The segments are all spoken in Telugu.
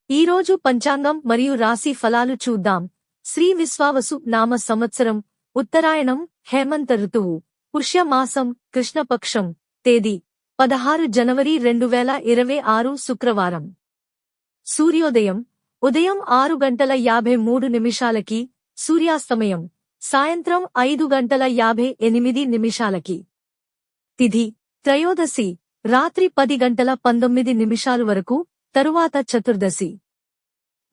ఈరోజు పంచాంగం మరియు రాశి ఫలాలు చూద్దాం. శ్రీ విశ్వావసు నామ సంవత్సరం, ఉత్తరాయణం, హేమంత ఋతువు, పుష్యమాసం, కృష్ణపక్షం, తేదీ 16 జనవరి 2026 శుక్రవారం. సూర్యోదయం ఉదయం 6:53 సూర్యాస్తమయం సాయంత్రం 5:58 తిథి త్రయోదశి రాత్రి 10:19 వరకు, తరువాత చతుర్దశి.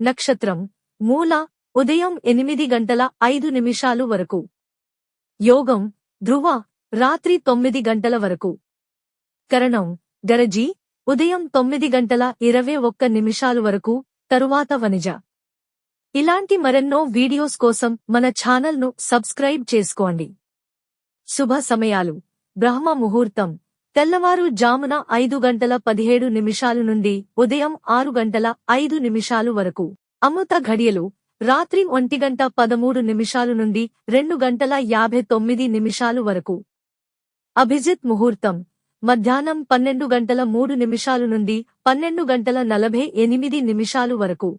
నక్షత్రం మూల ఉదయం 8:05 వరకు. యోగం ధ్రువ రాత్రి 9 వరకు. కరణం గరజి ఉదయం 9:21 వరకు, తరువాత వనిజ. ఇలాంటి మరెన్నో వీడియోస్ కోసం మన ఛానల్ను సబ్స్క్రైబ్ చేసుకోండి. శుభ సమయాలు: బ్రహ్మ ముహూర్తం తెల్లవారు జామున 5:17 నుండి ఉదయం 6:05 వరకు. అమృత ఘడియలు రాత్రి 1:13 నుండి 2:59 వరకు. అభిజిత్ ముహూర్తం మధ్యాహ్నం 12:03 నుండి 12:48 వరకు.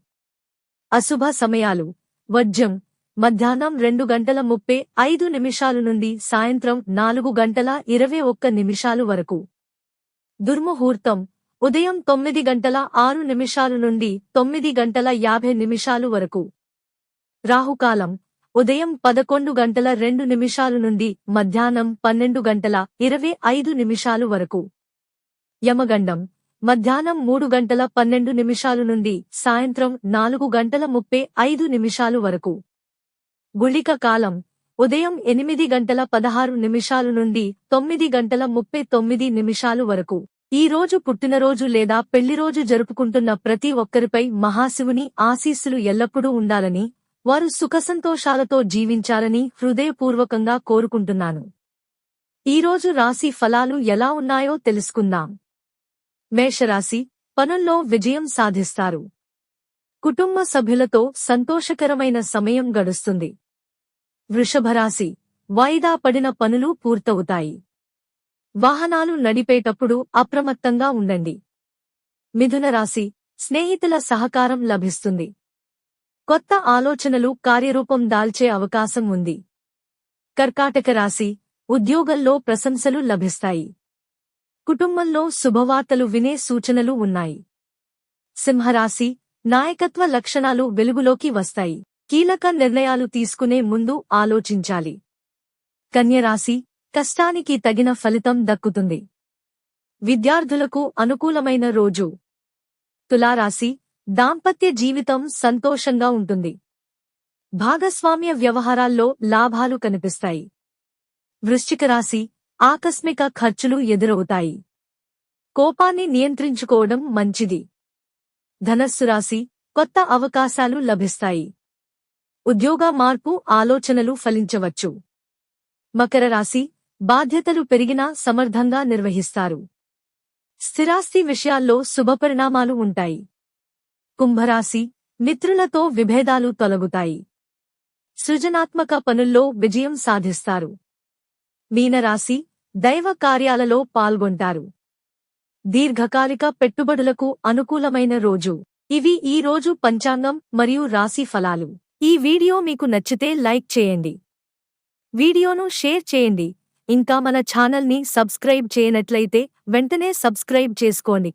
అశుభ సమయాలు: వజ్యం మధ్యాహ్నం 2:35 నుండి సాయంత్రం 4:21 వరకు. దుర్ముహూర్తం ఉదయం 9:06 నుండి 9:50 వరకు. రాహుకాలం ఉదయం 11:02 నుండి మధ్యాహ్నం 12:25 వరకు. యమగండం మధ్యాహ్నం 3:12 నుండి సాయంత్రం 4:35 వరకు. గుళిక కాలం ఉదయం 8:16 నుండి 9:39 వరకు. ఈ రోజు పుట్టినరోజు లేదా పెళ్లిరోజు జరుపుకుంటున్న ప్రతి ఒక్కరిపై మహాశివుని ఆశీస్సులు ఎల్లప్పుడూ ఉండాలని, వారు సుఖసంతోషాలతో జీవించాలని హృదయపూర్వకంగా కోరుకుంటున్నాను. ఈరోజు రాశి ఫలాలు ఎలా ఉన్నాయో తెలుసుకుందాం. మేషరాశి పనుల్లో విజయం సాధిస్తారు. కుటుంబ సభ్యులతో సంతోషకరమైన సమయం గడుస్తుంది. వృషభరాశి వాయిదా పడిన పనులు పూర్తవుతాయి. వాహనాలు నడిపేటప్పుడు అప్రమత్తంగా ఉండండి. మిథునరాశి స్నేహితుల సహకారం లభిస్తుంది. కొత్త ఆలోచనలు కార్యరూపం దాల్చే అవకాశం ఉంది. కర్కాటక రాశి ఉద్యోగంలో ప్రశంసలు లభిస్తాయి. కుటుంబంలో శుభవార్తలు వినే సూచనలు ఉన్నాయి. సింహరాశి నాయకత్వ లక్షణాలు వెలుగులోకి వస్తాయి. కీలక నిర్ణయాలు తీసుకునే ముందు ఆలోచించాలి. కన్యరాశి కష్టానికి తగిన ఫలితం దక్కుతుంది. విద్యార్థులకు అనుకూలమైన రోజు. తులారాశి దాంపత్య జీవితం సంతోషంగా ఉంటుంది. భాగస్వామ్య వ్యవహారాల్లో లాభాలు కనిపిస్తాయి. వృశ్చిక రాశి ఆకస్మిక ఖర్చులు ఎదురవుతాయి. కోపాన్ని నియంత్రించుకోవడం మంచిది. ధనస్సు రాశి కొత్త అవకాశాలు లభిస్తాయి. ఉద్యోగ మార్పు ఆలోచనలు ఫలించవచ్చు. మకర రాశి బాధ్యతలు పెరిగినా సమర్థంగా నిర్వహిస్తారు. స్థిరాస్తి విషయాల్లో శుభపరిణామాలు ఉంటాయి. కుంభరాశి మిత్రులతో విభేదాలు తొలగుతాయి. సృజనాత్మక పనుల్లో విజయం సాధిస్తారు. మీనరాశి దైవ కార్యాలలో పాల్గొంటారు. దీర్ఘకాలిక పెట్టుబడులకు అనుకూలమైన రోజు. ఇవి ఈ రోజు పంచాంగం మరియు రాశి ఫలాలు. ఈ వీడియో మీకు నచ్చితే లైక్ చేయండి. వీడియోను షేర్ చేయండి. ఇంకా మన ఛానల్ని సబ్స్క్రైబ్ చేయనట్లయితే వెంటనే సబ్స్క్రైబ్ చేసుకోండి.